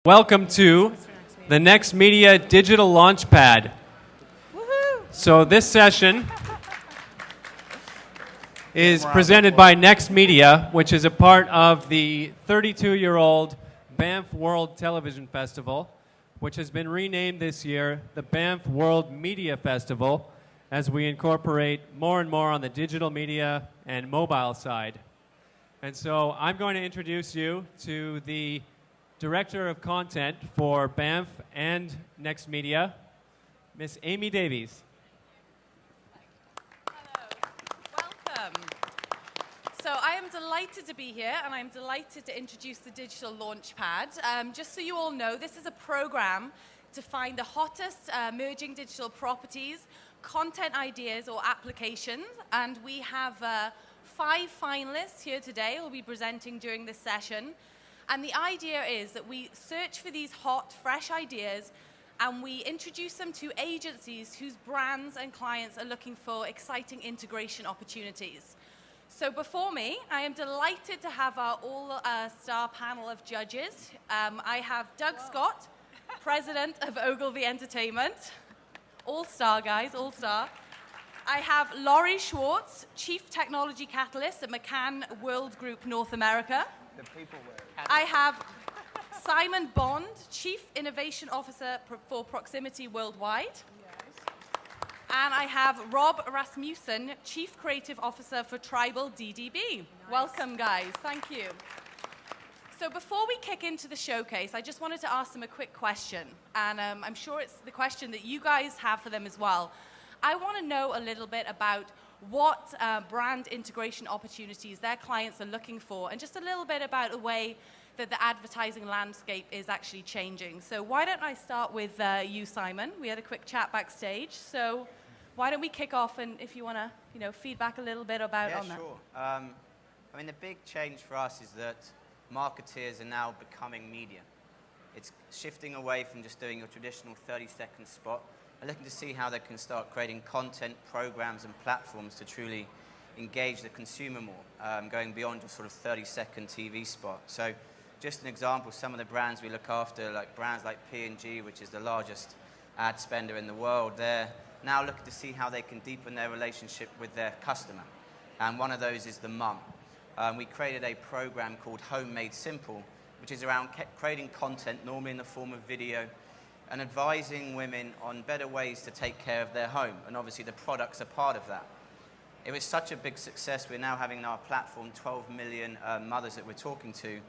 Welcome to the nextMEDIA Digital Launchpad. So this session is presented by nextMEDIA, which is a part of the 32-year-old Banff World Television Festival, which has been renamed this year the Banff World Media Festival, as we incorporate more and more on the digital media and mobile side. And so I'm going to introduce you to the Director of Content for Banff and nextMEDIA, Miss Amy Davies. Hello. Welcome. So I am delighted to be here, and I'm delighted to introduce the Digital Launchpad. Just so you all know, this is a program to find the hottest emerging digital properties, content ideas, or applications. And we have 5 finalists here today who will be presenting during this session. And the idea is that we search for these hot, fresh ideas, and we introduce them to agencies whose brands and clients are looking for exciting integration opportunities. So before me, I am delighted to have our all-star panel of judges. I have Doug Scott, President of Ogilvy Entertainment. All-star, guys, all-star. I have Laurie Schwartz, Chief Technology Catalyst at McCann World Group North America. I have Simon Bond, Chief Innovation Officer for Proximity Worldwide. Yes. And I have Rob Rasmussen, Chief Creative Officer for Tribal DDB. Nice. Welcome, guys. Thank you. So before we kick into the showcase, I just wanted to ask them a quick question. And I'm sure it's the question that you guys have for them as well. I want to know a little bit about what brand integration opportunities their clients are looking for, and just a little bit about the way that the advertising landscape is actually changing. So why don't I start with you, Simon? We had a quick chat backstage, so why don't we kick off, and if you want to, feedback a little bit about on that. Yeah, sure. I mean, the big change for us is that marketeers are now becoming media. It's shifting away from just doing your traditional 30-second spot, and looking to see how they can start creating content, programs, and platforms to truly engage the consumer more, going beyond just sort of 30-second TV spot. So just an example, some of the brands we look after, like brands like P&G, which is the largest ad spender in the world, they're now looking to see how they can deepen their relationship with their customer. And one of those is the mum. We created a program called Home Made Simple, which is around creating content, normally in the form of video, and advising women on better ways to take care of their home. And obviously the products are part of that. It was such a big success. We're now having on our platform 12 million mothers that we're talking to.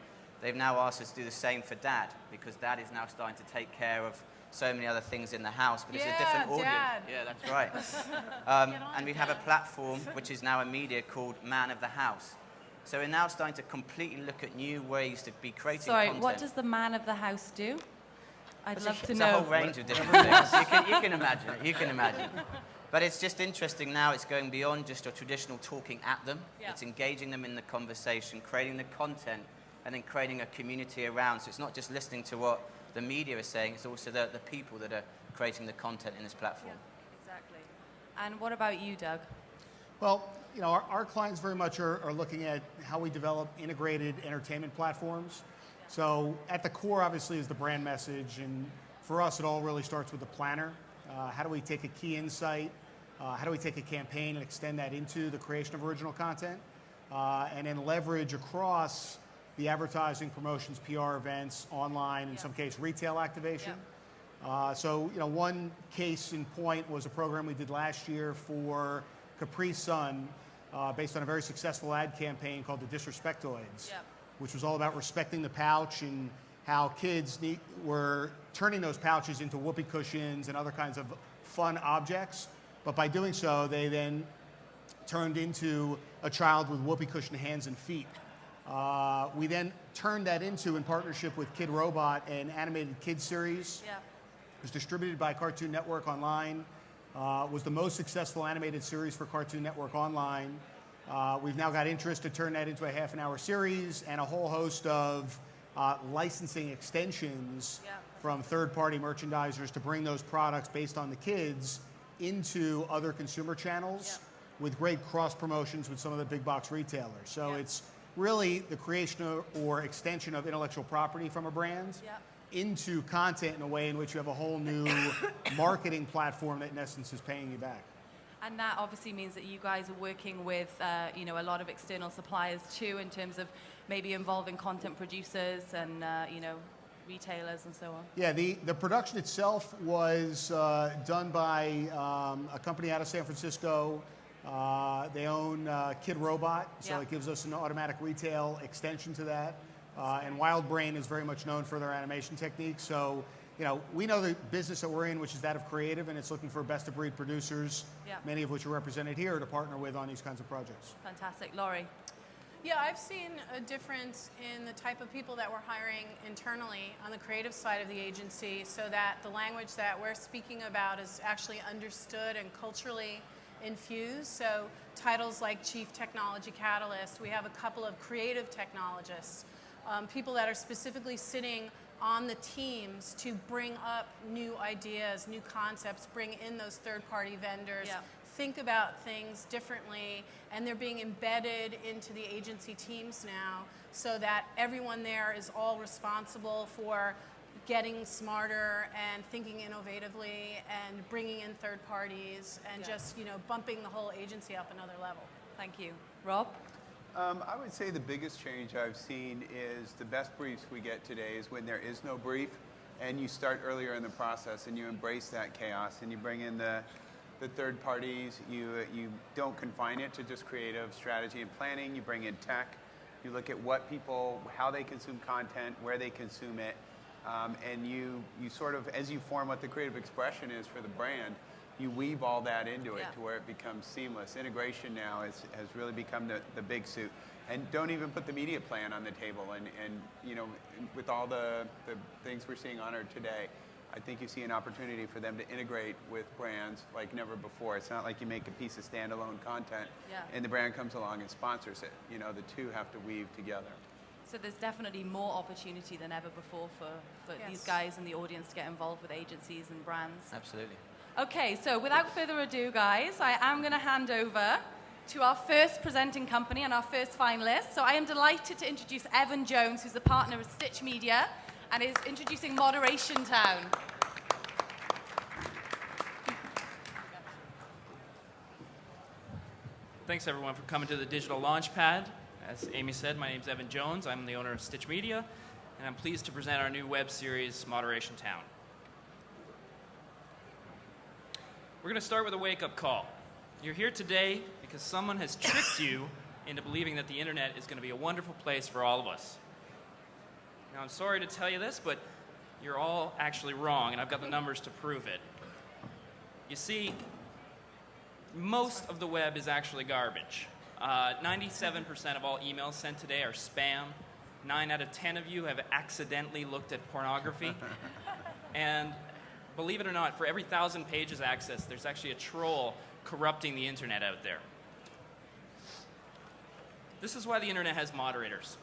They've now asked us to do the same for dad, because dad is now starting to take care of so many other things in the house, but it's a different audience. Dad. Yeah, that's right. And we have a platform, which is now a media, called Man of the House. So we're now starting to completely look at new ways to be creating content. Sorry, what does the Man of the House do? I'd love to know. It's a whole range of different things. You can imagine it. You can imagine. But it's just interesting now. It's going beyond just a traditional talking at them. Yeah. It's engaging them in the conversation, creating the content, and then creating a community around. So it's not just listening to what the media is saying. It's also the people that are creating the content in this platform. Yeah, exactly. And what about you, Doug? Well, our clients very much are looking at how we develop integrated entertainment platforms. So at the core, obviously, is the brand message, and for us, it all really starts with the planner. How do we take a key insight? How do we take a campaign and extend that into the creation of original content? And then leverage across the advertising, promotions, PR events, online, in some case, retail activation. Yeah. So one case in point was a program we did last year for Capri Sun, based on a very successful ad campaign called the Disrespectoids. Yeah. Which was all about respecting the pouch and how kids were turning those pouches into whoopee cushions and other kinds of fun objects. But by doing so, they then turned into a child with whoopee cushion hands and feet. We then turned that into, in partnership with Kid Robot, an animated kids series. Yeah. It was distributed by Cartoon Network Online. Was the most successful animated series for Cartoon Network Online. We've now got interest to turn that into a half-an-hour series, and a whole host of licensing extensions from third-party merchandisers to bring those products based on the kids into other consumer channels with great cross-promotions with some of the big box retailers. So it's really the creation or extension of intellectual property from a brand into content in a way in which you have a whole new marketing platform that in essence is paying you back. And that obviously means that you guys are working with, a lot of external suppliers too, in terms of maybe involving content producers and, retailers and so on. Yeah, the production itself was done by a company out of San Francisco. They own Kid Robot, so it gives us an automatic retail extension to that. And WildBrain is very much known for their animation techniques. So, we know the business that we're in, which is that of creative, and it's looking for best-of-breed producers, many of which are represented here, to partner with on these kinds of projects. Fantastic. Laurie? Yeah, I've seen a difference in the type of people that we're hiring internally on the creative side of the agency, so that the language that we're speaking about is actually understood and culturally infused. So titles like Chief Technology Catalyst, we have a couple of creative technologists, people that are specifically sitting on the teams to bring up new ideas, new concepts, bring in those third-party vendors, think about things differently, and they're being embedded into the agency teams now, so that everyone there is all responsible for getting smarter and thinking innovatively and bringing in third parties and just, bumping the whole agency up another level. Thank you. Rob? I would say the biggest change I've seen is the best briefs we get today is when there is no brief, and you start earlier in the process and you embrace that chaos and you bring in the third parties. You don't confine it to just creative strategy and planning. You bring in tech. You look at what people, how they consume content, where they consume it, and you sort of, as you form what the creative expression is for the brand, you weave all that into it to where it becomes seamless. Integration now has really become the big suit. And don't even put the media plan on the table. And with all the things we're seeing honored today, I think you see an opportunity for them to integrate with brands like never before. It's not like you make a piece of standalone content and the brand comes along and sponsors it. The two have to weave together. So there's definitely more opportunity than ever before for these guys in the audience to get involved with agencies and brands. Absolutely. Okay, so without further ado, guys, I am going to hand over to our first presenting company and our first finalist. So I am delighted to introduce Evan Jones, who's a partner of stitchMEDIA, and is introducing Moderation Town. Thanks, everyone, for coming to the Digital Launchpad. As Amy said, my name's Evan Jones. I'm the owner of stitchMEDIA, and I'm pleased to present our new web series, Moderation Town. We're going to start with a wake-up call. You're here today because someone has tricked you into believing that the internet is going to be a wonderful place for all of us. Now, I'm sorry to tell you this, but you're all actually wrong, and I've got the numbers to prove it. You see, most of the web is actually garbage. 97% of all emails sent today are spam. 9 out of 10 of you have accidentally looked at pornography. And believe it or not, for every 1,000 pages accessed, there's actually a troll corrupting the internet out there. This is why the internet has moderators.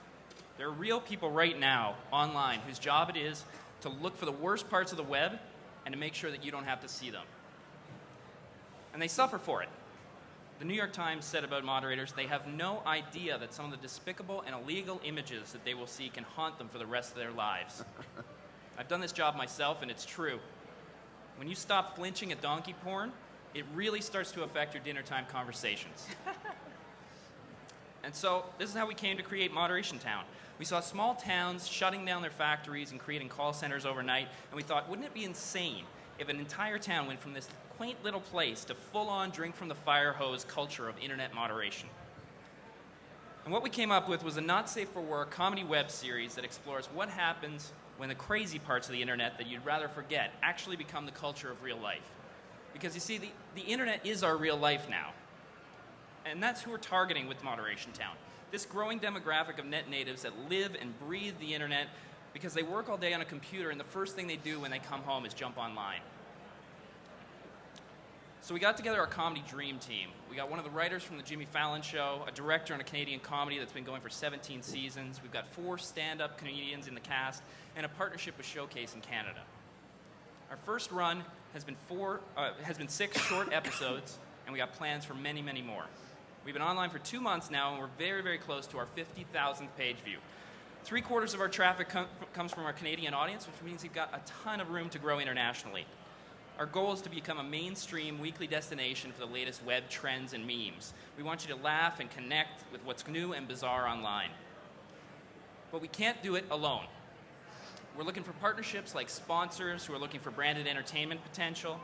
There are real people right now online whose job it is to look for the worst parts of the web and to make sure that you don't have to see them. And they suffer for it. The New York Times said about moderators, they have no idea that some of the despicable and illegal images that they will see can haunt them for the rest of their lives. I've done this job myself, and it's true. When you stop flinching at donkey porn, it really starts to affect your dinner time conversations. And so this is how we came to create Moderation Town. We saw small towns shutting down their factories and creating call centers overnight, and we thought, wouldn't it be insane if an entire town went from this quaint little place to full-on drink from the fire hose culture of internet moderation? And what we came up with was a not-safe-for-work comedy web series that explores what happens when the crazy parts of the internet that you'd rather forget actually become the culture of real life. Because you see, the internet is our real life now. And that's who we're targeting with Moderation Town. This growing demographic of net natives that live and breathe the internet because they work all day on a computer and the first thing they do when they come home is jump online. So we got together our comedy dream team. We got one of the writers from the Jimmy Fallon Show, a director on a Canadian comedy that's been going for 17 seasons. We've got 4 stand-up comedians in the cast and a partnership with Showcase in Canada. Our first run has been 6 short episodes, and we got plans for many, many more. We've been online for 2 months now, and we're very, very close to our 50,000th page view. 3/4 of our traffic comes from our Canadian audience, which means we've got a ton of room to grow internationally. Our goal is to become a mainstream weekly destination for the latest web trends and memes. We want you to laugh and connect with what's new and bizarre online. But we can't do it alone. We're looking for partnerships like sponsors who are looking for branded entertainment potential,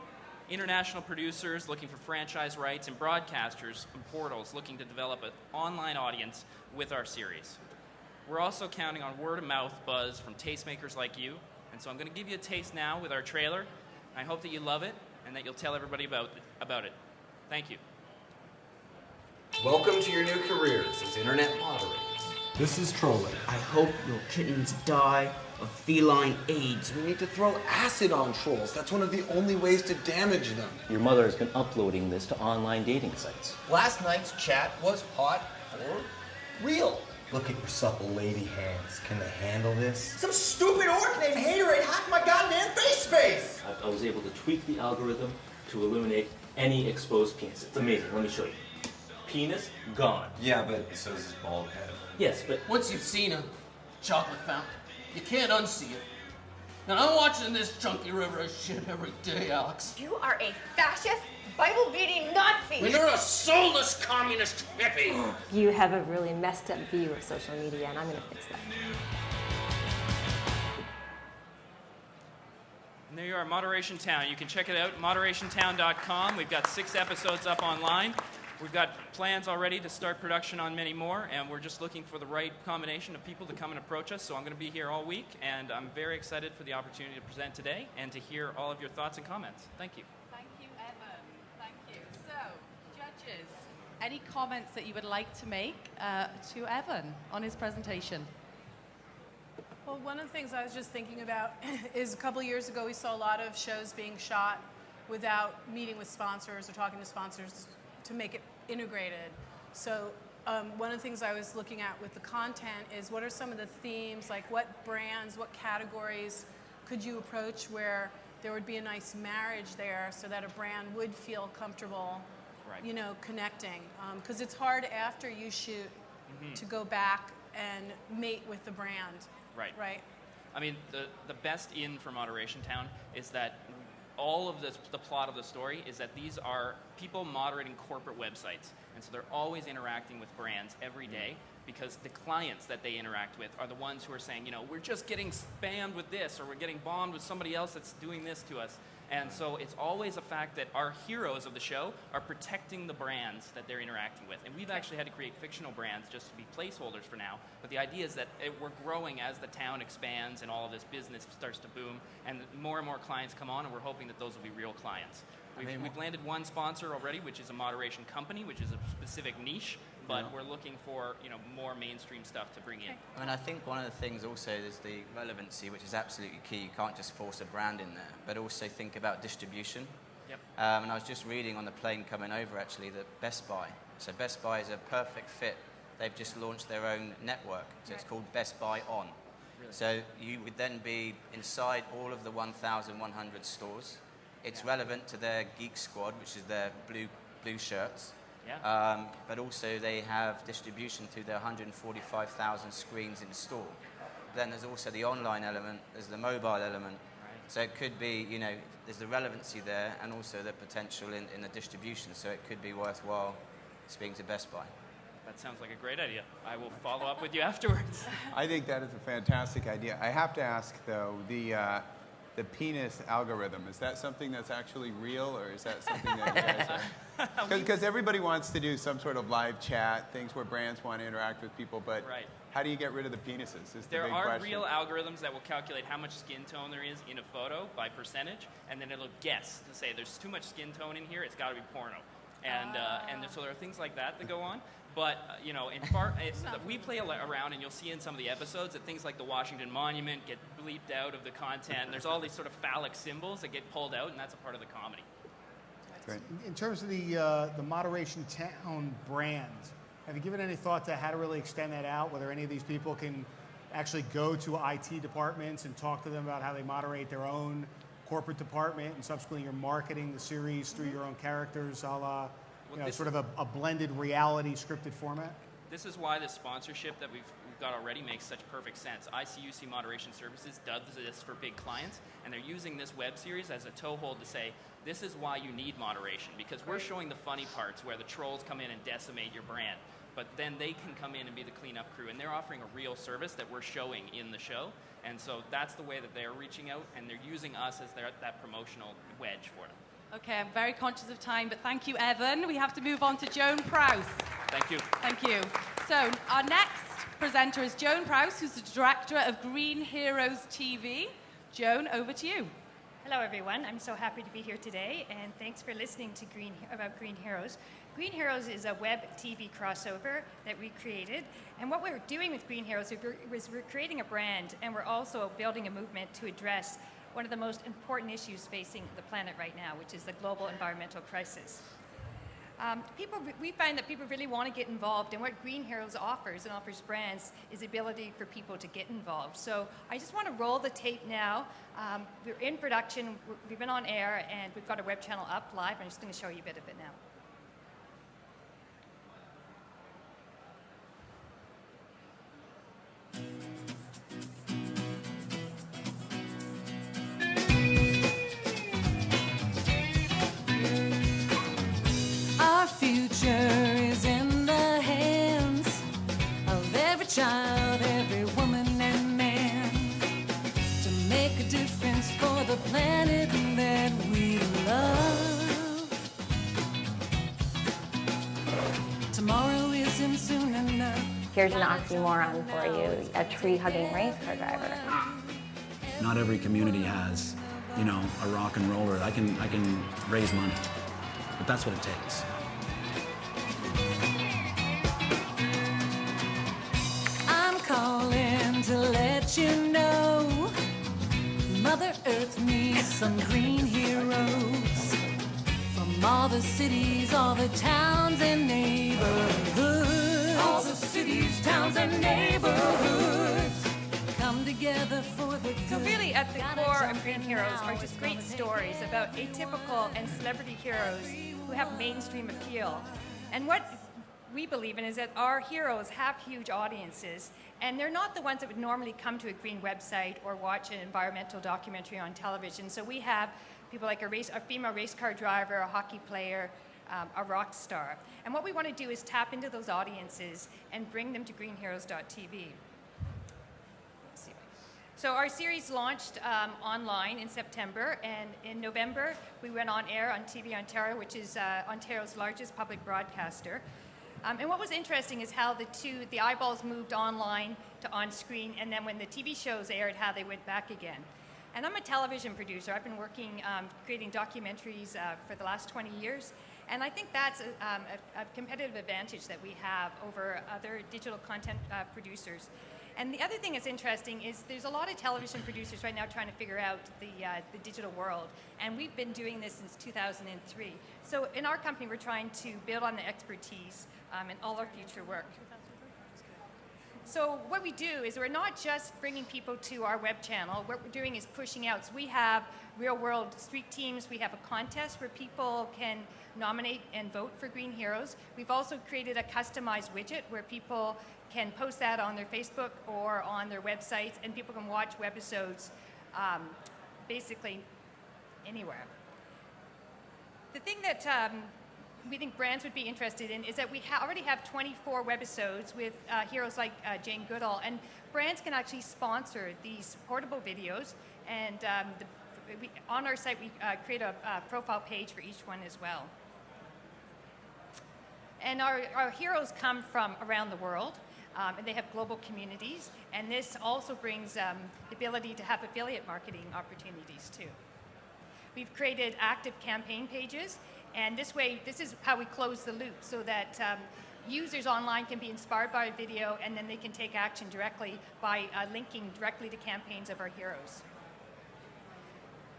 international producers looking for franchise rights, and broadcasters and portals looking to develop an online audience with our series. We're also counting on word-of-mouth buzz from tastemakers like you, and so I'm going to give you a taste now with our trailer. I hope that you love it and that you'll tell everybody about it. Thank you. Welcome to your new careers as internet moderators. This is trolling. I hope your kittens die of feline AIDS. We need to throw acid on trolls. That's one of the only ways to damage them. Your mother has been uploading this to online dating sites. Last night's chat was hot or real. Look at your supple lady hands. Can they handle this? Some stupid orc named Haterade hacked my goddamn face space! I was able to tweak the algorithm to eliminate any exposed penis. It's amazing. Let me show you. Penis, gone. Yeah, but so is his bald head. Yes, but... Once you've seen a chocolate fountain, you can't unsee it. Now, I'm watching this chunky river of shit every day, Alex. You are a fascist, Bible-beating Nazi! And you're a soulless communist hippie! You have a really messed up view of social media, and I'm going to fix that. And there you are, Moderation Town. You can check it out, moderationtown.com. We've got 6 episodes up online. We've got plans already to start production on many more, and we're just looking for the right combination of people to come and approach us. So I'm going to be here all week, and I'm very excited for the opportunity to present today and to hear all of your thoughts and comments. Thank you. Thank you, Evan. Thank you. So, judges, any comments that you would like to make to Evan on his presentation? Well, one of the things I was just thinking about is a couple of years ago we saw a lot of shows being shot without meeting with sponsors or talking to sponsors to make it integrated. So one of the things I was looking at with the content is what are some of the themes, like what brands, what categories could you approach where there would be a nice marriage there so that a brand would feel comfortable, right, you know, connecting. Because it's hard after you shoot to go back and mate with the brand. Right. Right. I mean, the best in for Moderation Town is that all of the plot of the story is that these are people moderating corporate websites. And so they're always interacting with brands every day because the clients that they interact with are the ones who are saying, you know, we're just getting spammed with this, or we're getting bombed with somebody else that's doing this to us. And so it's always a fact that our heroes of the show are protecting the brands that they're interacting with. And we've actually had to create fictional brands just to be placeholders for now. But the idea is that we're growing as the town expands and all of this business starts to boom. And more clients come on, and we're hoping that those will be real clients. We've landed one sponsor already, which is a moderation company, which is a specific niche. But we're looking for, you know, more mainstream stuff to bring in. I mean, I think one of the things also is the relevancy, which is absolutely key. You can't just force a brand in there, but also think about distribution. Yep. And I was just reading on the plane coming over, actually, that Best Buy. So Best Buy is a perfect fit. They've just launched their own network. So it's called Best Buy On. Really? So you would then be inside all of the 1,100 stores. It's relevant to their Geek Squad, which is their blue shirts. Yeah. But also they have distribution through their 145,000 screens in store. Then there's also the online element, there's the mobile element. Right. So it could be, you know, there's the relevancy there and also the potential in the distribution. So it could be worthwhile speaking to Best Buy. That sounds like a great idea. I will follow up with you afterwards. I think that is a fantastic idea. I have to ask, though, the penis algorithm, is that something that's actually real, or is that something that you guys are... Because everybody wants to do some sort of live chat, things where brands want to interact with people, but how do you get rid of the penises is the big question. There are real algorithms that will calculate how much skin tone there is in a photo by percentage, and then it'll guess to say there's too much skin tone in here, it's got to be porno. And so there are things like that go on. But, you know, we play around, and you'll see in some of the episodes that things like the Washington Monument get bleeped out of the content. And there's all these sort of phallic symbols that get pulled out, and that's a part of the comedy. Great. In terms of the Moderation Town brand, have you given any thought to how to really extend that out, whether any of these people can actually go to IT departments and talk to them about how they moderate their own corporate department, and subsequently you're marketing the series through your own characters, a la, sort of a blended reality scripted format? This is why the sponsorship that we've got already makes such perfect sense. ICUC Moderation Services does this for big clients, and they're using this web series as a toehold to say, this is why you need moderation, because we're showing the funny parts where the trolls come in and decimate your brand. But then they can come in and be the cleanup crew, and they're offering a real service that we're showing in the show. And so that's the way that they're reaching out, and they're using us as that promotional wedge for them. Okay, I'm very conscious of time, but thank you, Evan. We have to move on to Joan Prowse. Thank you. Thank you. So our next presenter is Joan Prowse, who's the director of Green Heroes TV. Joan, over to you. Hello, everyone. I'm so happy to be here today, and thanks for listening to about Green Heroes. Green Heroes is a web TV crossover that we created, and what we're doing with Green Heroes is we're creating a brand, and we're also building a movement to address one of the most important issues facing the planet right now, which is the global environmental crisis. We find that people really want to get involved, and what Green Heroes offers brands is the ability for people to get involved. So I just want to roll the tape now. We're in production, we've been on air, and we've got a web channel up live. I'm just going to show you a bit of it now. Our future is in the hands of every child, every woman and man, to make a difference for the planet that we love. Tomorrow isn't soon enough. Here's an oxymoron for you, a tree-hugging race car driver. Not every community has, you know, a rock and roller. I can raise money, but that's what it takes. I'm calling to let you know Mother Earth needs some green heroes from all the cities, all the towns and neighborhoods. All the cities, towns and neighborhoods come together for the good. So really at the core of Green Heroes are just great stories about atypical and celebrity heroes who have mainstream appeal. And what we believe in is that our heroes have huge audiences, and they're not the ones that would normally come to a green website or watch an environmental documentary on television. So we have people like a female race car driver, a hockey player, a rock star. And what we want to do is tap into those audiences and bring them to greenheroes.tv. So our series launched online in September, and in November we went on air on TV Ontario, which is Ontario's largest public broadcaster. And what was interesting is how the eyeballs moved online to on-screen, and then when the TV shows aired, how they went back again. And I'm a television producer. I've been working, creating documentaries for the last 20 years, and I think that's a competitive advantage that we have over other digital content producers. And the other thing that's interesting is there's a lot of television producers right now trying to figure out the digital world, and we've been doing this since 2003. So in our company, we're trying to build on the expertise in all our future work. So what we do is we're not just bringing people to our web channel. What we're doing is pushing out. So we have real-world street teams. We have a contest where people can nominate and vote for Green Heroes. We've also created a customized widget where people can post that on their Facebook or on their websites, and people can watch webisodes basically anywhere. The thing that we think brands would be interested in is that we already have 24 webisodes with heroes like Jane Goodall, and brands can actually sponsor these portable videos, and on our site we create a profile page for each one as well. And our heroes come from around the world, and they have global communities, and this also brings the ability to have affiliate marketing opportunities too. We've created active campaign pages, and this way, this is how we close the loop so that users online can be inspired by a video, and then they can take action directly by linking directly to campaigns of our heroes.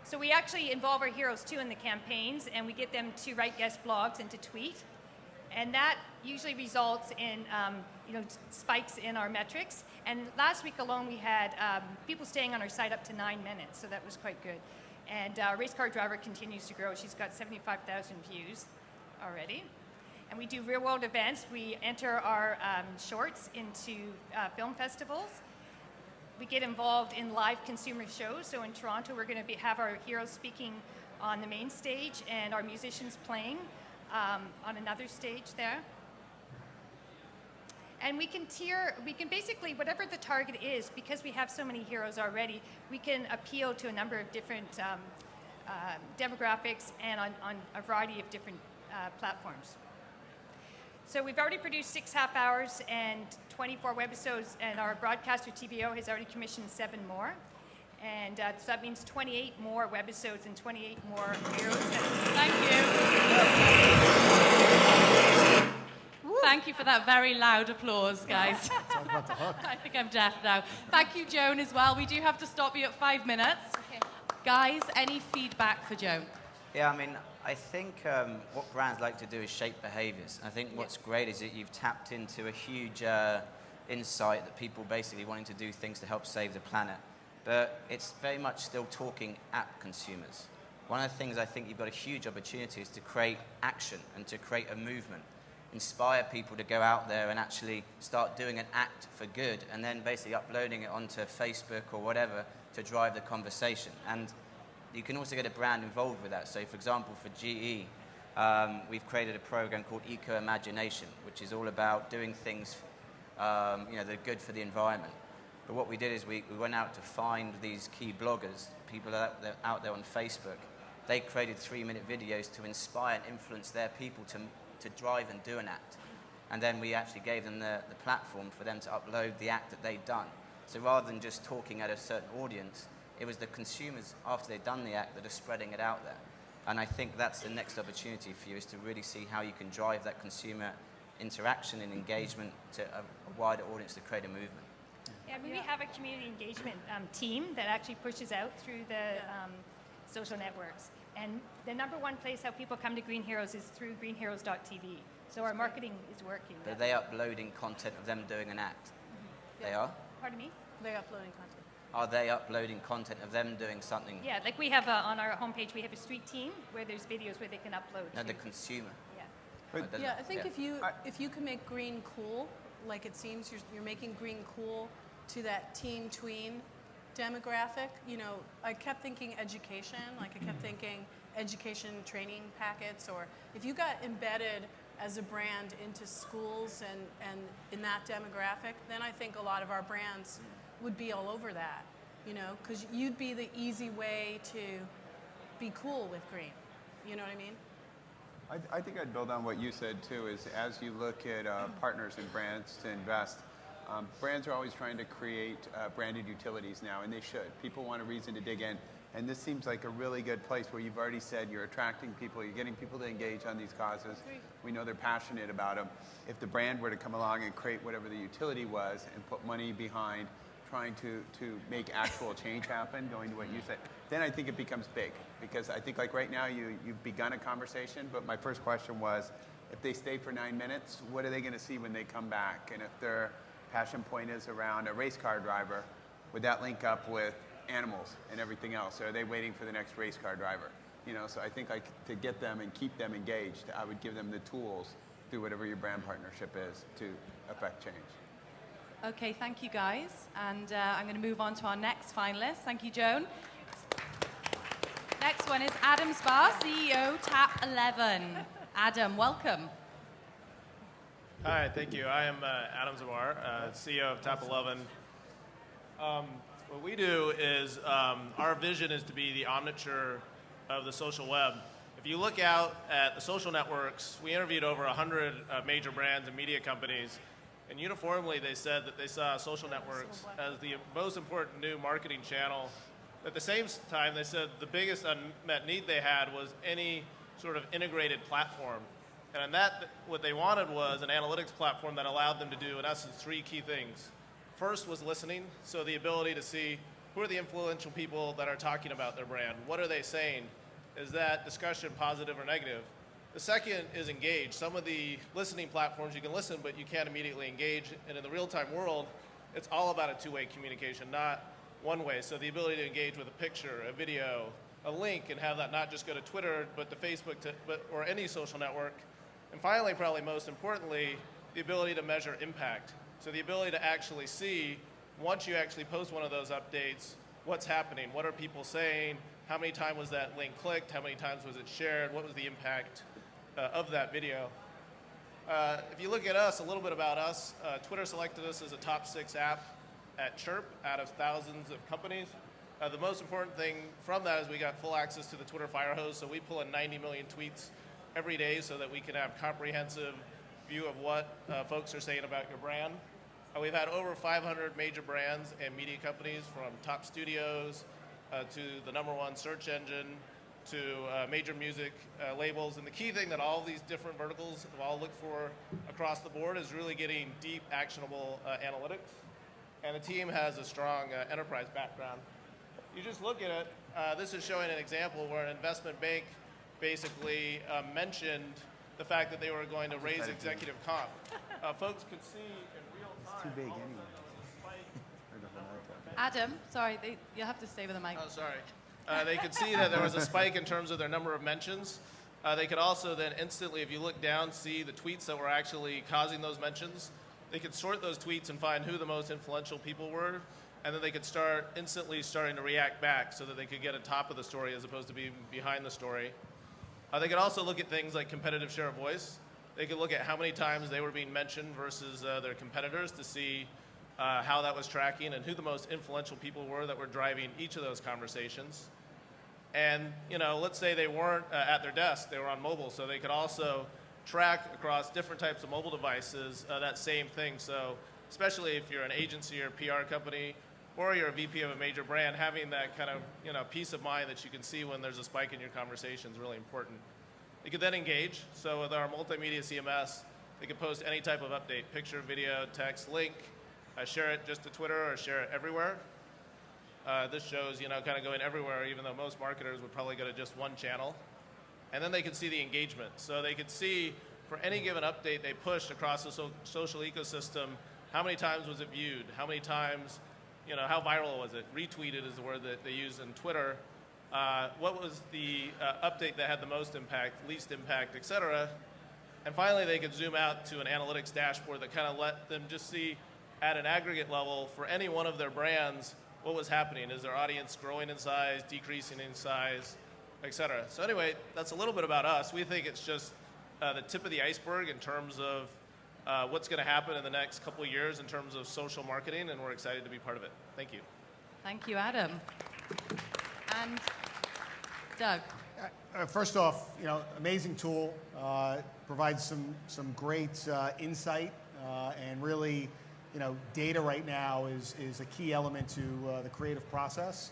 So we actually involve our heroes too in the campaigns, and we get them to write guest blogs and to tweet. And that usually results in spikes in our metrics. And last week alone, we had people staying on our site up to 9 minutes, so that was quite good. And race car driver continues to grow. She's got 75,000 views already. And we do real-world events. We enter our shorts into film festivals. We get involved in live consumer shows. So in Toronto, we're going to have our heroes speaking on the main stage and our musicians playing on another stage there. And we can basically, whatever the target is, because we have so many heroes already, we can appeal to a number of different demographics and on a variety of different platforms. So we've already produced 6 half hours and 24 webisodes, and our broadcaster TVO has already commissioned 7 more. And so that means 28 more webisodes and 28 more heroes. Thank you. Thank you for that very loud applause, guys. I think I'm deaf now. Thank you, Joan, as well. We do have to stop you at 5 minutes. Okay. Guys, any feedback for Joan? Yeah, I mean, I think what brands like to do is shape behaviors. I think what's great is that you've tapped into a huge insight that people basically wanting to do things to help save the planet. But it's very much still talking at consumers. One of the things I think you've got a huge opportunity is to create action and to create a movement. Inspire people to go out there and actually start doing an act for good and then basically uploading it onto Facebook or whatever to drive the conversation. And you can also get a brand involved with that. So for example, for GE, we've created a program called Eco Imagination, which is all about doing things that are good for the environment. But what we did is we went out to find these key bloggers, people out there on Facebook. They created 3-minute videos to inspire and influence their people to drive and do an act. And then we actually gave them the platform for them to upload the act that they'd done. So rather than just talking at a certain audience, it was the consumers, after they'd done the act, that are spreading it out there. And I think that's the next opportunity for you, is to really see how you can drive that consumer interaction and engagement to a wider audience to create a movement. Yeah, we have a community engagement team that actually pushes out through the social networks. And the number one place how people come to Green Heroes is through greenheroes.tv. So our marketing is working. Are they uploading content of them doing an act? They are? Pardon me? They're uploading content. Are they uploading content of them doing something? Yeah, like we have on our homepage, we have a street team where there's videos where they can upload. No, the consumer. Yeah, I think if you can make green cool, like it seems you're making green cool to that teen tween demographic. I kept thinking education, like I kept thinking education training packets, or if you got embedded as a brand into schools and in that demographic, then I think a lot of our brands would be all over that, because you'd be the easy way to be cool with green. You know what I mean? I think I'd build on what you said too, is as you look at partners and brands to invest, brands are always trying to create branded utilities now, and they should. People want a reason to dig in. And this seems like a really good place where you've already said you're attracting people, you're getting people to engage on these causes. We know they're passionate about them. If the brand were to come along and create whatever the utility was and put money behind trying to make actual change happen, going to what you said, then I think it becomes big. Because I think like right now you've begun a conversation, but my first question was, if they stay for 9 minutes, what are they going to see when they come back? And if their passion point is around a race car driver, would that link up with animals and everything else? Or are they waiting for the next race car driver? So I think to get them and keep them engaged, I would give them the tools through whatever your brand partnership is to affect change. Okay, thank you guys. And I'm going to move on to our next finalist. Thank you, Joan. Next one is Adam Spar, CEO, TAP 11. Adam, welcome. Hi, thank you. I am Adam Zamar, CEO of TAP 11. What we do is, our vision is to be the omniture of the social web. If you look out at the social networks, we interviewed over 100 major brands and media companies, and uniformly they said that they saw social networks as the most important new marketing channel. At the same time, they said the biggest unmet need they had was any sort of integrated platform. And on that, what they wanted was an analytics platform that allowed them to do, in essence, 3 key things. First was listening, so the ability to see who are the influential people that are talking about their brand. What are they saying? Is that discussion positive or negative? The second is engage. Some of the listening platforms, you can listen, but you can't immediately engage. And in the real-time world, it's all about a 2-way communication, not one way. So the ability to engage with a picture, a video, a link, and have that not just go to Twitter, but to Facebook, or any social network. And finally, probably most importantly, the ability to measure impact. So the ability to actually see, once you actually post one of those updates, what's happening, what are people saying, how many times was that link clicked, how many times was it shared, what was the impact of that video. If you look at us, a little bit about us, Twitter selected us as a top 6 app at Chirp out of thousands of companies. The most important thing from that is we got full access to the Twitter fire hose, so we pull in 90 million tweets every day so that we can have comprehensive view of what folks are saying about your brand. We've had over 500 major brands and media companies, from top studios to the #1 search engine to major music labels. And the key thing that all of these different verticals have all looked for across the board is really getting deep, actionable analytics. And the team has a strong enterprise background. You just look at it, this is showing an example where an investment bank basically mentioned the fact that they were going to raise executive comp. Folks could see in real time. It's too big anyway. Adam, sorry, you'll have to stay with the mic. Oh, sorry. They could see that there was a spike in terms of their number of mentions. They could also then instantly, if you look down, see the tweets that were actually causing those mentions. They could sort those tweets and find who the most influential people were, and then they could start instantly starting to react back so that they could get on top of the story as opposed to being behind the story. They could also look at things like competitive share of voice. They could look at how many times they were being mentioned versus their competitors to see how that was tracking and who the most influential people were that were driving each of those conversations. And let's say they weren't at their desk, they were on mobile, so they could also track across different types of mobile devices that same thing. So especially if you're an agency or PR company, or you're a VP of a major brand, having that kind of peace of mind that you can see when there's a spike in your conversation is really important. You could then engage. So with our multimedia CMS, they could post any type of update, picture, video, text, link, share it just to Twitter or share it everywhere. This shows, kind of going everywhere, even though most marketers would probably go to just one channel. And then they could see the engagement. So they could see for any given update they pushed across the social ecosystem, how many times was it viewed, how many times, how viral was it? Retweeted is the word that they use in Twitter. What was the update that had the most impact, least impact, et cetera. And finally, they could zoom out to an analytics dashboard that kind of let them just see at an aggregate level for any one of their brands what was happening. Is their audience growing in size, decreasing in size, et cetera. So anyway, that's a little bit about us. We think it's just the tip of the iceberg in terms of what's going to happen in the next couple of years in terms of social marketing, and we're excited to be part of it. Thank you. Thank you, Adam. And Doug. First off, amazing tool. Provides some great insight, and really, data right now is a key element to the creative process.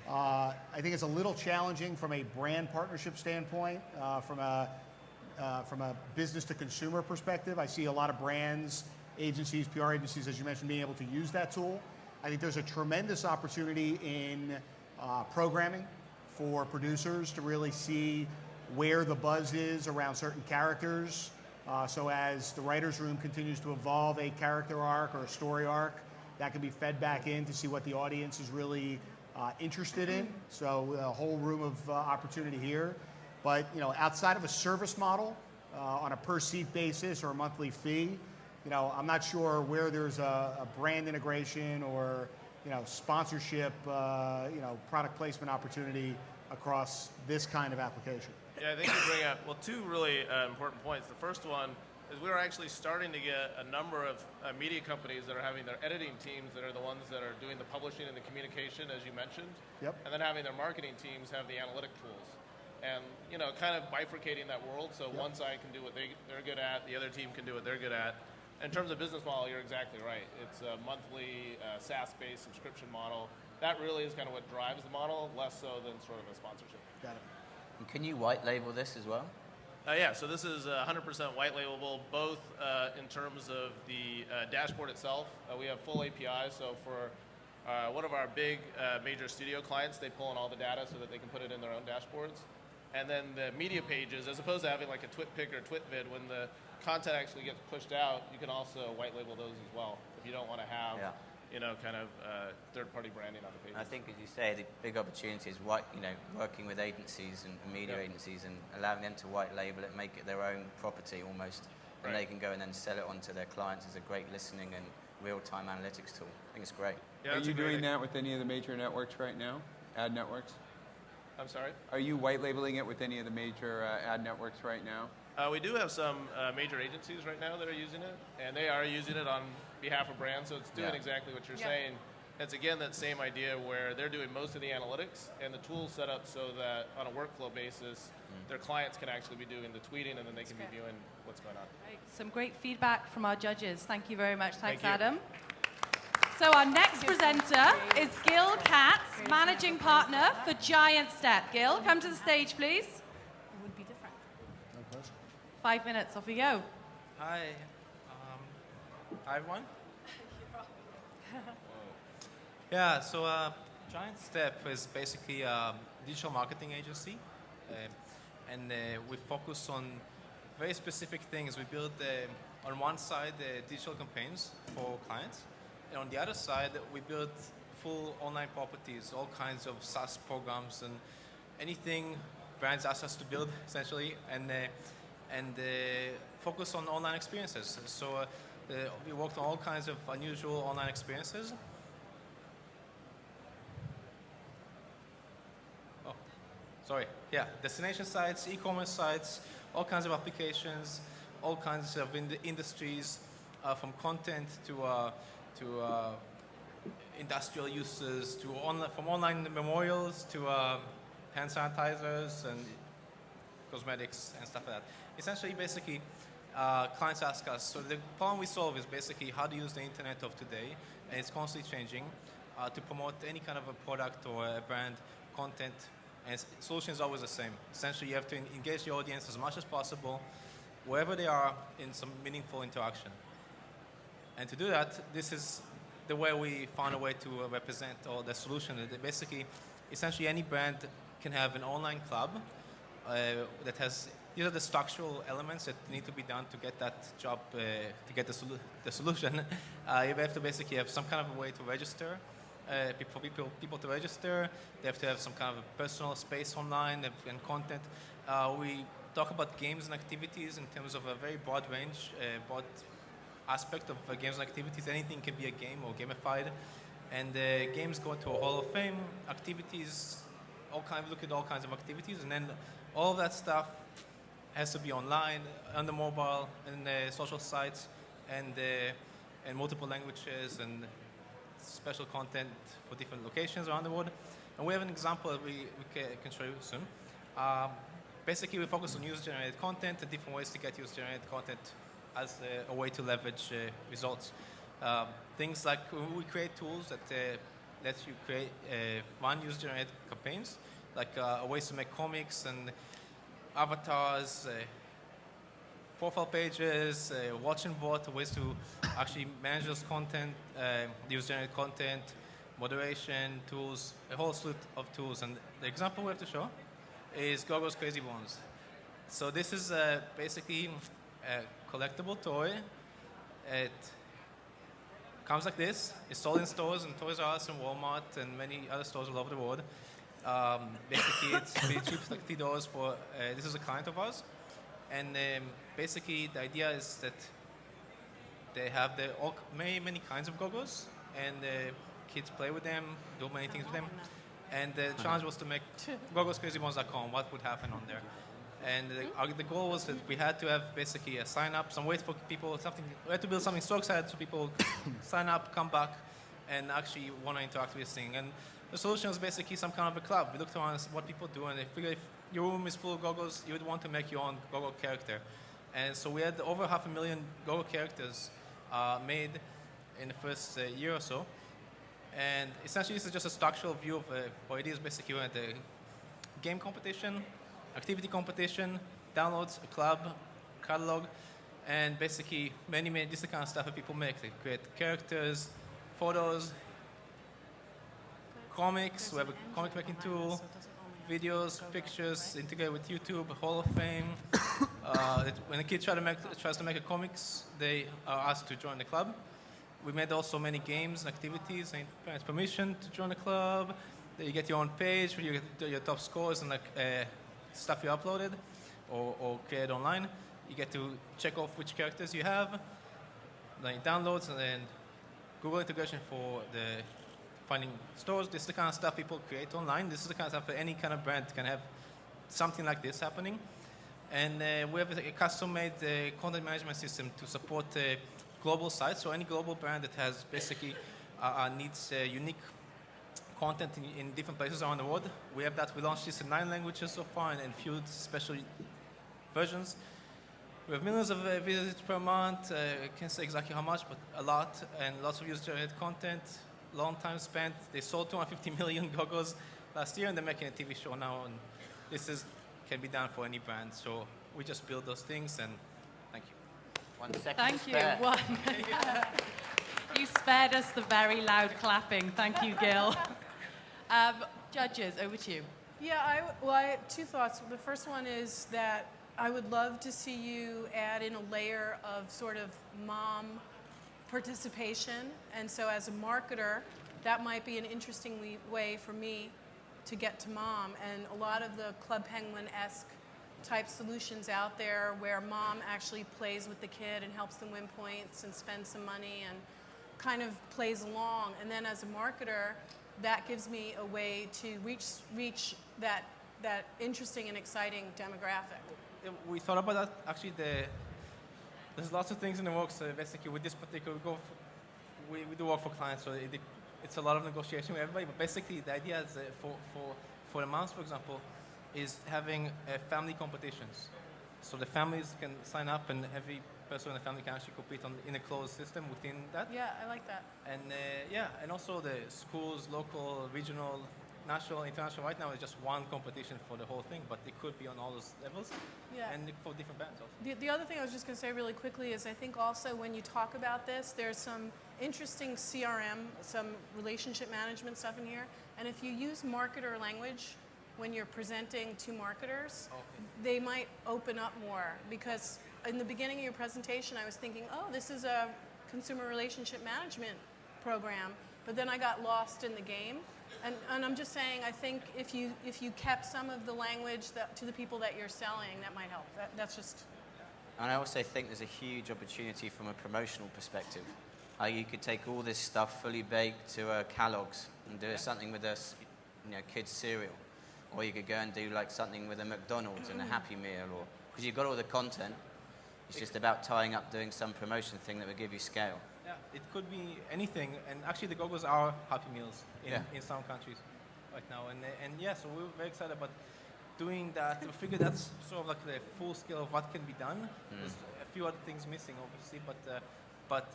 I think it's a little challenging from a brand partnership standpoint, from a business to consumer perspective. I see a lot of brands, agencies, PR agencies, as you mentioned, being able to use that tool. I think there's a tremendous opportunity in programming for producers to really see where the buzz is around certain characters. So as the writer's room continues to evolve a character arc or a story arc, that can be fed back in to see what the audience is really interested in. So a whole room of opportunity here. But outside of a service model on a per seat basis or a monthly fee, I'm not sure where there's a brand integration or sponsorship, product placement opportunity across this kind of application. Yeah, I think you bring up, two really important points. The first one is we're actually starting to get a number of media companies that are having their editing teams that are the ones that are doing the publishing and the communication, as you mentioned. Yep. And then having their marketing teams have the analytic tools. And, kind of bifurcating that world so one side can do what they're good at, the other team can do what they're good at. In terms of business model, you're exactly right. It's a monthly SaaS-based subscription model. That really is kind of what drives the model, less so than sort of a sponsorship. Got it. And can you white label this as well? Yeah, so this is 100% white labelable, both in terms of the dashboard itself. We have full APIs, so for one of our big major studio clients, they pull in all the data so that they can put it in their own dashboards. And then the media pages, as opposed to having like a TwitPic or TwitVid, when the content actually gets pushed out, you can also white label those as well if you don't want to have kind of third-party branding on the page. I think, as you say, the big opportunity is working with agencies and media agencies and allowing them to white label it, make it their own property almost, and they can go and then sell it on to their clients as a great listening and real-time analytics tool. I think it's great. Are you doing that with any of the major networks right now? Ad networks? I'm sorry? Are you white labeling it with any of the major ad networks right now? We do have some major agencies right now that are using it, and they are using it on behalf of brands, so it's doing exactly what you're saying. It's, again, that same idea where they're doing most of the analytics, and the tool's set up so that on a workflow basis, their clients can actually be doing the tweeting, and then they can be viewing what's going on. Great. Some great feedback from our judges. Thank you very much. Thanks, Thank you. Adam. So our next presenter is Gil Katz, Managing Partner for Giant Step. Gil, come to the stage, please. It would be different. 5 minutes, off we go. Hi. Hi, everyone. Yeah, so Giant Step is basically a digital marketing agency, and we focus on very specific things. We build, on one side, digital campaigns for clients, and on the other side, we build full online properties, all kinds of SaaS programs, and anything brands ask us to build, essentially, and focus on online experiences. So we worked on all kinds of unusual online experiences. Oh, sorry. Yeah, destination sites, e-commerce sites, all kinds of applications, all kinds of industries, from content to industrial uses, to from online memorials to hand sanitizers and cosmetics and stuff like that. Essentially, basically, clients ask us, so the problem we solve is basically how to use the internet of today, and it's constantly changing, to promote any kind of a product or a brand, content, and the solution is always the same. Essentially, you have to engage the audience as much as possible, wherever they are, in some meaningful interaction. And to do that, this is the way we found a way to represent or the solution. That basically, essentially, any brand can have an online club that has, these are the structural elements that need to be done to get that job, to get the solution. You have to basically have some kind of a way to register, for people to register. They have to have some kind of a personal space online and content. We talk about games and activities in terms of a very broad range, broad aspect of games and activities. Anything can be a game or gamified. And games go to a Hall of Fame, activities, look at all kinds of activities, and then all of that stuff has to be online, on the mobile, and social sites, and multiple languages, and special content for different locations around the world. And we have an example that we can show you soon. Basically, we focus on user-generated content and different ways to get user-generated content as a way to leverage results. Things like we create tools that let you run user-generated campaigns, like ways to make comics and avatars, profile pages, watch and vote, ways to actually manage those content, user-generated content, moderation tools, a whole suite of tools. And the example we have to show is Gogo's Crazy Bones. So this is basically a collectible toy. It comes like this. It's sold in stores in Toys R Us and Walmart and many other stores all over the world. Basically, it's pretty cheap, like $3 for, this is a client of ours. And basically, the idea is that they have many kinds of Gogos, and kids play with them, do many things with them. And the challenge was to make gogoscrazybones.com, what would happen on there. And the goal was that we had to have basically a sign up, some ways for people, we had to build something so excited so people sign up, come back, and actually want to interact with this thing. And the solution was basically some kind of a club. We looked around what people do, and they figured if your room is full of Gogos, you would want to make your own Gogo character. And so we had over 500,000 Gogo characters made in the first year or so. And essentially, this is just a structural view of what it is. Basically, we had the game competition, activity competition, downloads, a club, catalog, and basically many this is the kind of stuff that people make. They create characters, photos, comics. We have a comic making tool, videos, pictures, integrate with YouTube, Hall of Fame. When a kid tries to make a comics, they are asked to join the club. we made also many games and activities and parents permission to join a club. Then you get your own page where you get your top scores and like stuff you uploaded or created online. You get to check off which characters you have, like downloads, and then Google integration for the finding stores. This is the kind of stuff people create online. This is the kind of stuff that any kind of brand can have something like this happening. And we have a custom-made content management system to support global sites. So any global brand that has basically needs unique content in different places around the world, we have that. We launched this in 9 languages so far and few special versions. We have millions of visits per month. I can't say exactly how much, but a lot. And lots of user-generated content, long time spent. They sold 250 million goggles last year, and they're making a TV show now. And this can be done for any brand. So we just build those things, and thank you. 1 second. Thank you. spare. You spared us the very loud clapping. Thank you, Gil. Judges, over to you. Yeah, I have 2 thoughts. The first one is that I would love to see you add in a layer of sort of mom participation. And so as a marketer, that might be an interesting way for me to get to mom. And a lot of the Club Penguin-esque type solutions out there where mom actually plays with the kid and helps them win points and spend some money and kind of plays along. And then as a marketer, that gives me a way to reach that interesting and exciting demographic. We thought about that. Actually, there's lots of things in the works. Basically, with this particular, we do work for clients, so it's a lot of negotiation with everybody. But basically, the idea is for the moms, for example, is having family competitions. So the families can sign up, and every person in the family can actually compete in a closed system within that. Yeah, I like that. And and also the schools, local, regional, national, international. Right now, it's just one competition for the whole thing, but it could be on all those levels. Yeah. And for different bands also. The other thing I was just going to say really quickly is I think also when you talk about this, there's some interesting CRM, some relationship management stuff in here. And if you use marketer language when you're presenting to marketers, they might open up more. Because in the beginning of your presentation, I was thinking, oh, this is a consumer relationship management program. But then I got lost in the game. And I'm just saying, I think if you kept some of the language to the people that you're selling, that might help. That's just. And I also think there's a huge opportunity from a promotional perspective. You could take all this stuff fully baked to Kellogg's and do something with a kids cereal, or you could go and do like something with a McDonald's and a Happy Meal, or because you've got all the content. It's just about tying up, doing some promotion thing that would give you scale. Yeah, it could be anything, and actually the goggles are Happy Meals in some countries right now, and yeah, so we're very excited about doing that. We figure that's sort of like the full scale of what can be done. There's a few other things missing, obviously, but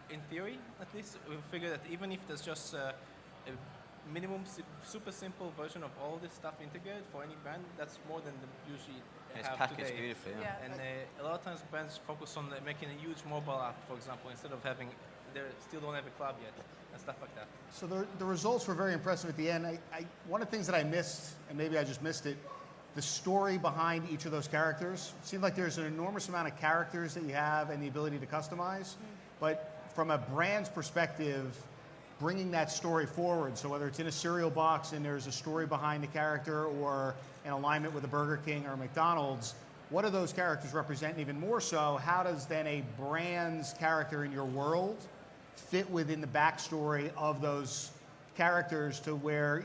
in theory, at least, we figure that even if there's just a minimum, super simple version of all this stuff integrated for any brand, that's more than they usually it's have packaged today. beautifully. Yeah. And a lot of times brands focus on making a huge mobile app, for example, instead of having, they still don't have a club yet, and stuff like that. So the results were very impressive at the end. One of the things that I missed, and maybe I just missed it, the story behind each of those characters. It seemed like there's an enormous amount of characters that you have and the ability to customize. But from a brand's perspective, bringing that story forward, so whether it's in a cereal box and there's a story behind the character or an alignment with a Burger King or a McDonald's, what do those characters represent? And even more so, how does then a brand's character in your world fit within the backstory of those characters to where,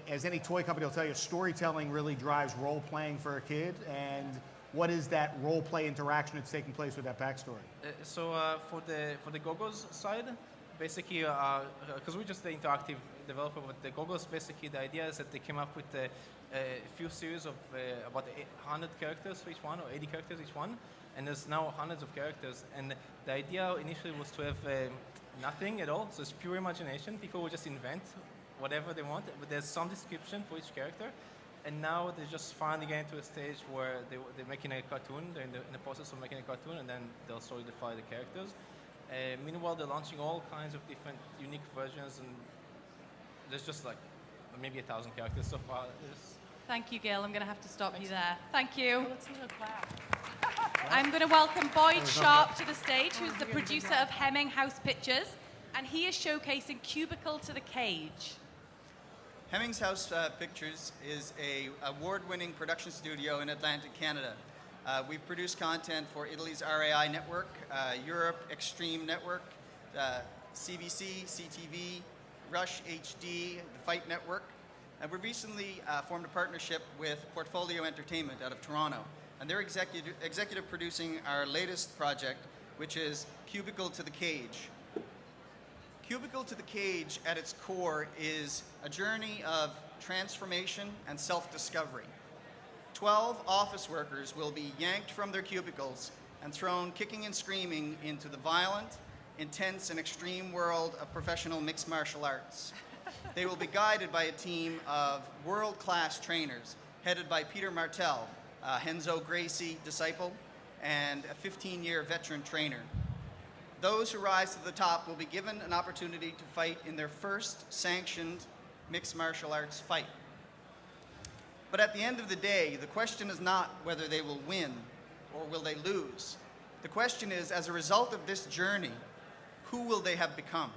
as any toy company will tell you, storytelling really drives role-playing for a kid, and what is that role-play interaction that's taking place with that backstory? For the goggles side, basically, because we're just the interactive developer, but the goggles, basically, the idea is that they came up with a few series of about 100 characters for each one, or 80 characters each one, and there's now hundreds of characters. And the idea initially was to have nothing at all, so it's pure imagination. People will just invent whatever they want, but there's some description for each character. And now they're just finally getting to a stage where they're making a cartoon, they're in the process of making a cartoon, and then they'll solidify the characters. Meanwhile, they're launching all kinds of different unique versions, and there's just like maybe 1,000 characters so far. Thank you, Gil. I'm going to have to stop you there. Thank you. Let's do a clap. I'm going to welcome Boyd Sharp to the stage, who's the producer of Hemming House Pictures, and he is showcasing Cubicle to the Cage. Hemming's House Pictures is an award-winning production studio in Atlantic Canada. We've produced content for Italy's RAI network, Europe Extreme Network, CBC, CTV, Rush HD, the Fight Network. And we recently formed a partnership with Portfolio Entertainment out of Toronto. And they're executive producing our latest project, which is Cubicle to the Cage. Cubicle to the Cage, at its core, is a journey of transformation and self-discovery. 12 office workers will be yanked from their cubicles and thrown kicking and screaming into the violent, intense, and extreme world of professional mixed martial arts. They will be guided by a team of world-class trainers, headed by Peter Martell, Henzo Gracie disciple, and a 15-year veteran trainer. Those who rise to the top will be given an opportunity to fight in their first sanctioned mixed martial arts fight. But at the end of the day, the question is not whether they will win or will they lose. The question is, as a result of this journey, who will they have become?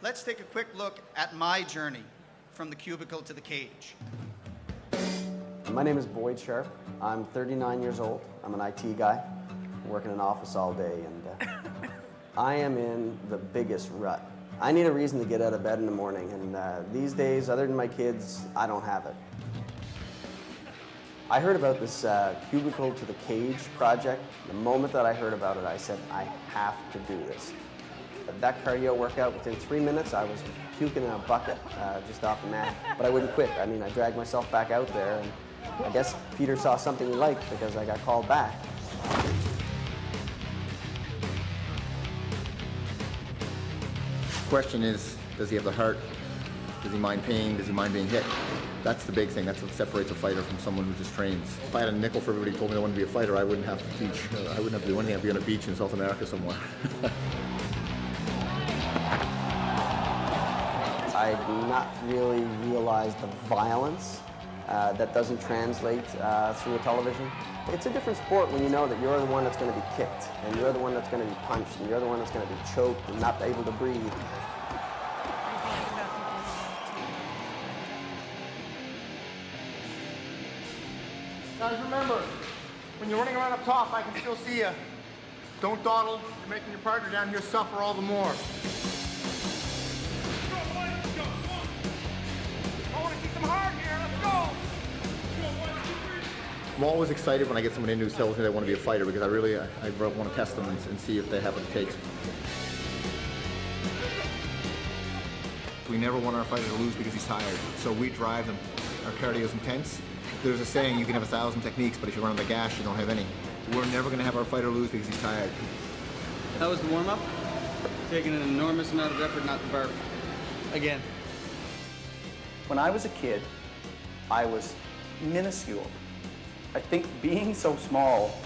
Let's take a quick look at my journey from the cubicle to the cage. My name is Boyd Sharp. I'm 39 years old. I'm an IT guy. I work in an office all day, and I am in the biggest rut. I need a reason to get out of bed in the morning, and these days, other than my kids, I don't have it. I heard about this Cubicle to the Cage project. The moment that I heard about it, I said, I have to do this. That cardio workout, within 3 minutes, I was puking in a bucket just off the mat, but I wouldn't quit. I mean, I dragged myself back out there, and I guess Peter saw something he liked because I got called back. The question is, does he have the heart? Does he mind pain? Does he mind being hit? That's the big thing. That's what separates a fighter from someone who just trains. If I had a nickel for everybody who told me I wanted to be a fighter, I wouldn't have to teach. I wouldn't have to do anything. I'd be on a beach in South America somewhere. I did not really realize the violence that doesn't translate through a television. It's a different sport when you know that you're the one that's going to be kicked, and you're the one that's going to be punched, and you're the one that's going to be choked and not able to breathe. Guys, remember, when you're running around up top, I can still see you. Don't dawdle. You're making your partner down here suffer all the more. I'm always excited when I get someone in who tells me they want to be a fighter because I want to test them and see if they have what it takes. We never want our fighter to lose because he's tired, so we drive them. Our cardio is intense. There's a saying, you can have 1,000 techniques, but if you run on the gas, you don't have any. We're never going to have our fighter lose because he's tired. That was the warm-up. Taking an enormous amount of effort not to barf. Again. When I was a kid, I was minuscule. I think being so small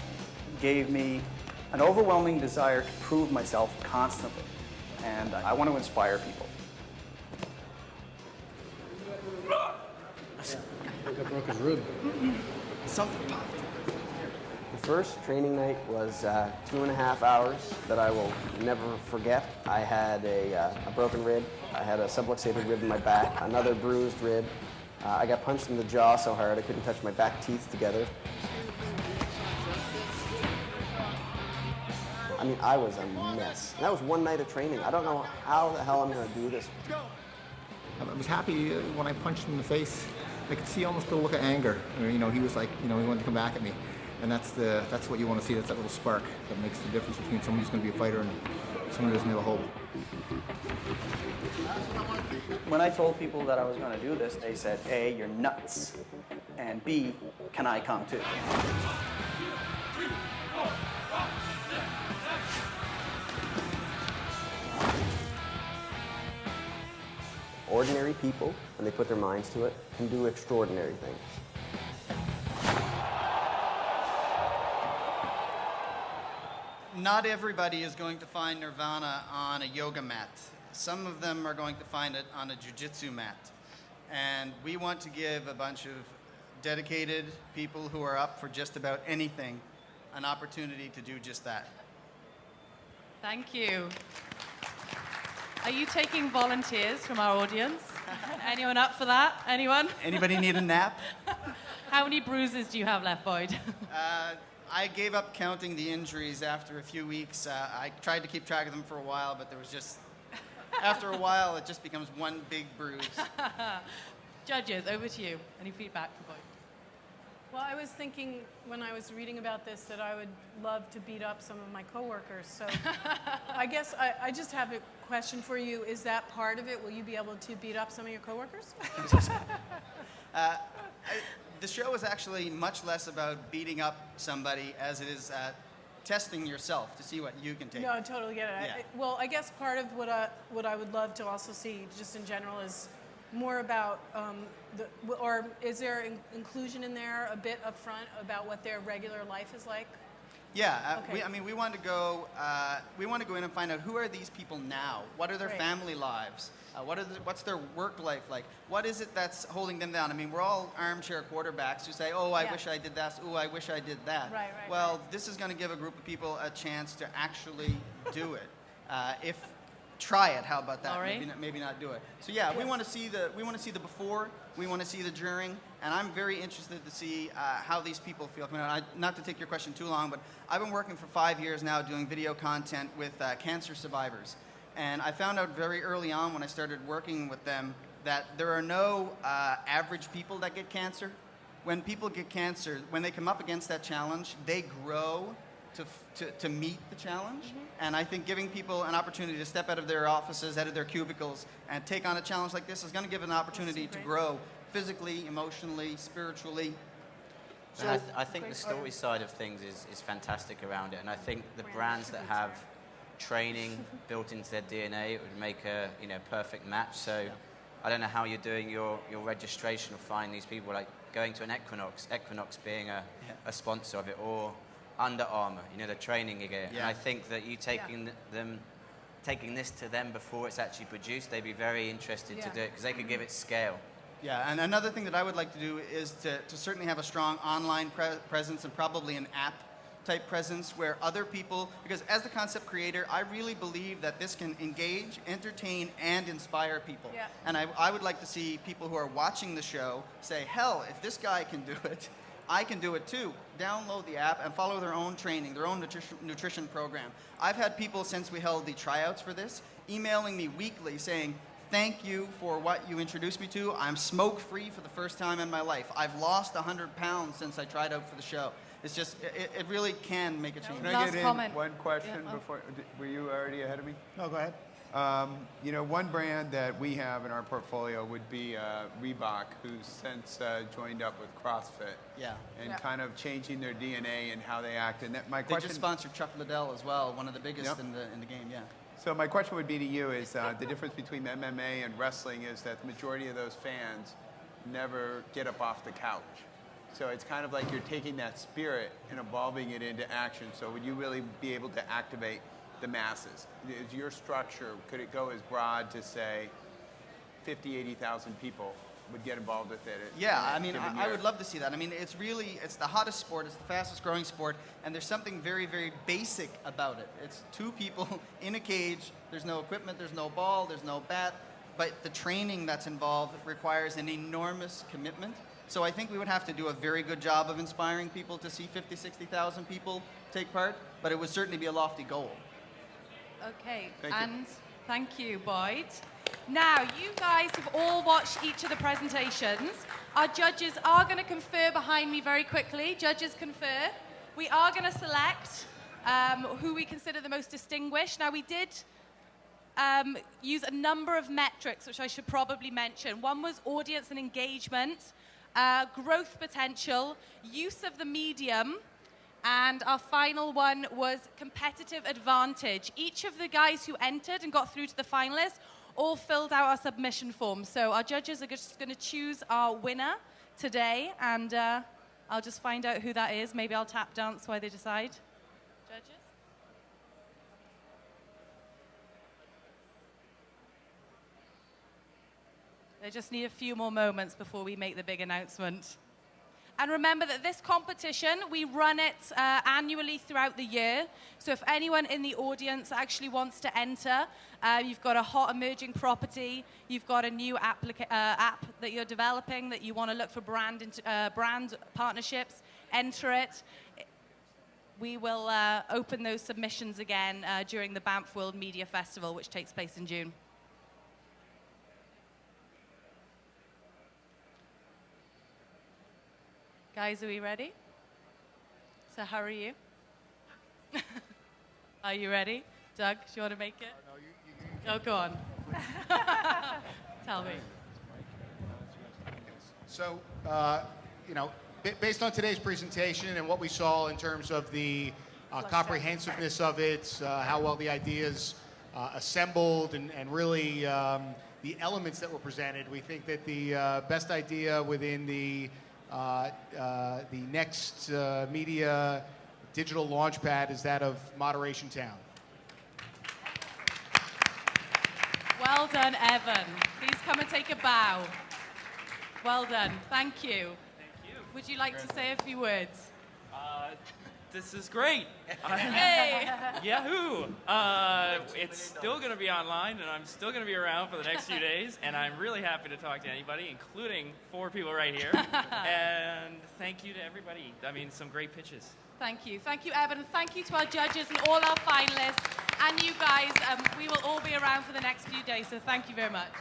gave me an overwhelming desire to prove myself constantly, and I want to inspire people. I think I broke his rib. Something popped. The first training night was 2.5 hours that I will never forget. I had a broken rib. I had a subluxated rib in my back, another bruised rib. I got punched in the jaw so hard I couldn't touch my back teeth together. I mean, I was a mess. And that was one night of training. I don't know how the hell I'm going to do this. I was happy when I punched him in the face. I could see almost a look of anger. You know, he was like, you know, he wanted to come back at me. And that's what you want to see. That's that little spark that makes the difference between someone who's going to be a fighter and someone who doesn't have a hope. When I told people that I was going to do this, they said, A, you're nuts, and B, can I come too? Ordinary people, when they put their minds to it, can do extraordinary things. Not everybody is going to find nirvana on a yoga mat. Some of them are going to find it on a jiu-jitsu mat. And we want to give a bunch of dedicated people who are up for just about anything an opportunity to do just that. Thank you. Are you taking volunteers from our audience? Anyone up for that? Anyone? Anybody need a nap? How many bruises do you have left, Boyd? I gave up counting the injuries after a few weeks. I tried to keep track of them for a while, but there was just, after a while, it just becomes one big bruise. Judges, over to you. Any feedback for Boyd? Well, I was thinking when I was reading about this that I would love to beat up some of my coworkers. So I guess I just have a question for you. Is that part of it? Will you be able to beat up some of your coworkers? The show is actually much less about beating up somebody as it is testing yourself to see what you can take. No, I totally get it. Yeah. Well, I guess part of what I would love to also see, just in general, is more about, or is there inclusion in there a bit up front about what their regular life is like? Yeah, Okay. we want to go in and find out who are these people now? What are their Right. family lives? What's their work life like? What is it that's holding them down? I mean, we're all armchair quarterbacks who say, oh, I Yeah. wish I did that. Oh, I wish I did that. Right, well, this is going to give a group of people a chance to actually do it. Try it. How about that? Laurie? Maybe not do it. So yeah, we want to see the before. We want to see the during, and I'm very interested to see how these people feel. Not to take your question too long, but I've been working for 5 years now doing video content with cancer survivors, and I found out very early on when I started working with them that there are no average people that get cancer. When people get cancer, when they come up against that challenge, they grow to meet the challenge. And I think giving people an opportunity to step out of their offices, out of their cubicles, and take on a challenge like this is going to give an opportunity to grow physically, emotionally, spiritually. And I think the story side of things is fantastic around it. And I think the brands that have training built into their DNA, it would make a perfect match. So I don't know how you're doing your registration or finding these people, like going to an Equinox being a sponsor of it, or Under Armour, the training you get. Yeah. And I think that you taking this to them before it's actually produced, they'd be very interested to do it because they could give it scale. Yeah, and another thing that I would like to do is to certainly have a strong online presence and probably an app type presence where other people, because as the concept creator, I really believe that this can engage, entertain, and inspire people. Yeah. And I would like to see people who are watching the show say, hell, if this guy can do it, I can do it too. Download the app and follow their own training, their own nutrition program. I've had people, since we held the tryouts for this, emailing me weekly saying, thank you for what you introduced me to. I'm smoke-free for the first time in my life. I've lost 100 pounds since I tried out for the show. It's just, it really can make a change. Can I get in one question before? Were you already ahead of me? No, go ahead. One brand that we have in our portfolio would be Reebok, who's since joined up with CrossFit. Yeah. And kind of changing their DNA and how they act. And my They question, just sponsored Chuck Liddell as well, one of the biggest in the game, yeah. So my question would be to you is the difference between MMA and wrestling is that the majority of those fans never get up off the couch. So it's kind of like you're taking that spirit and evolving it into action. So would you really be able to activate the masses? Is your structure, could it go as broad to say 50, 80,000 people would get involved with it? Yeah, I mean, I would love to see that. I mean, it's the hottest sport, it's the fastest growing sport, and there's something very, very basic about it. It's two people in a cage, there's no equipment, there's no ball, there's no bat, but the training that's involved requires an enormous commitment. So I think we would have to do a very good job of inspiring people to see 50, 60,000 people take part, but it would certainly be a lofty goal. Okay, Thank you. and thank you, Boyd. Now, you guys have all watched each of the presentations. Our judges are going to confer behind me very quickly. Judges confer. We are going to select who we consider the most distinguished. Now, we did use a number of metrics, which I should probably mention. One was audience and engagement, growth potential, use of the medium, and our final one was competitive advantage. Each of the guys who entered and got through to the finalists all filled out our submission form. So our judges are just going to choose our winner today, and I'll just find out who that is. Maybe I'll tap dance while they decide. Judges? They just need a few more moments before we make the big announcement. And remember that this competition, we run it annually throughout the year. So if anyone in the audience actually wants to enter, you've got a hot emerging property, you've got a new app that you're developing that you want to look for brand partnerships, enter it. We will open those submissions again during the Banff World Media Festival, which takes place in June. Guys, are we ready? So how are you? Are you ready? Doug, do you want to make it? No, go on. Tell me. So, you know, based on today's presentation and what we saw in terms of the comprehensiveness of it, how well the ideas assembled, and really the elements that were presented, we think that the best idea within the nextMEDIA digital launchpad is that of Moderation Town. Well done, Evan. Please come and take a bow. Well done. Thank you. Thank you. Would you like to say a few words? This is great. Hey! Yahoo! It's still going to be online, and I'm still going to be around for the next few days, and I'm really happy to talk to anybody, including 4 people right here. And thank you to everybody. I mean, some great pitches. Thank you. Thank you, Evan. And thank you to our judges and all our finalists. And you guys, we will all be around for the next few days, so thank you very much.